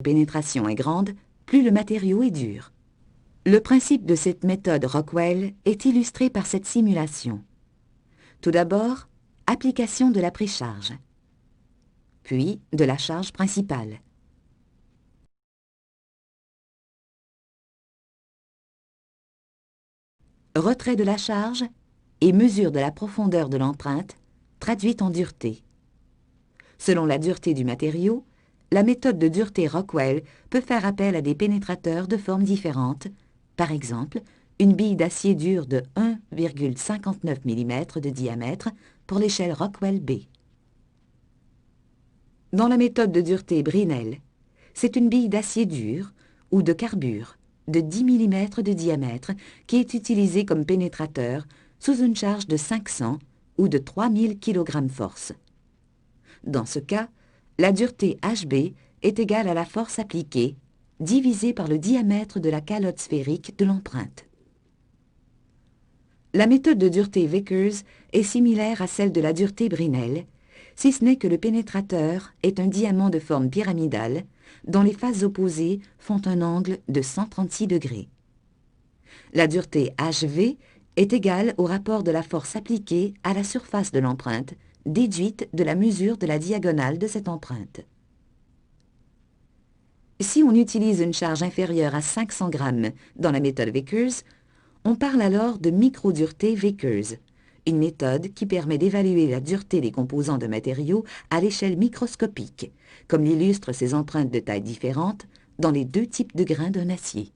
pénétration est grande, plus le matériau est dur. Le principe de cette méthode Rockwell est illustré par cette simulation. Tout d'abord, application de la précharge, puis de la charge principale. Retrait de la charge et mesure de la profondeur de l'empreinte, traduite en dureté. Selon la dureté du matériau, la méthode de dureté Rockwell peut faire appel à des pénétrateurs de formes différentes, par exemple, une bille d'acier dur de 1,59 mm de diamètre pour l'échelle Rockwell B. Dans la méthode de dureté Brinell, c'est une bille d'acier dur ou de carbure de 10 mm de diamètre qui est utilisée comme pénétrateur sous une charge de 500 ou de 3000 kg force. Dans ce cas, la dureté HB est égale à la force appliquée divisée par le diamètre de la calotte sphérique de l'empreinte. La méthode de dureté Vickers est similaire à celle de la dureté Brinell, si ce n'est que le pénétrateur est un diamant de forme pyramidale dont les faces opposées font un angle de 136 degrés. La dureté HV est égale au rapport de la force appliquée à la surface de l'empreinte, déduite de la mesure de la diagonale de cette empreinte. Si on utilise une charge inférieure à 500 g dans la méthode Vickers, on parle alors de microdureté Vickers, une méthode qui permet d'évaluer la dureté des composants de matériaux à l'échelle microscopique, comme l'illustrent ces empreintes de tailles différentes dans les deux types de grains d'un acier.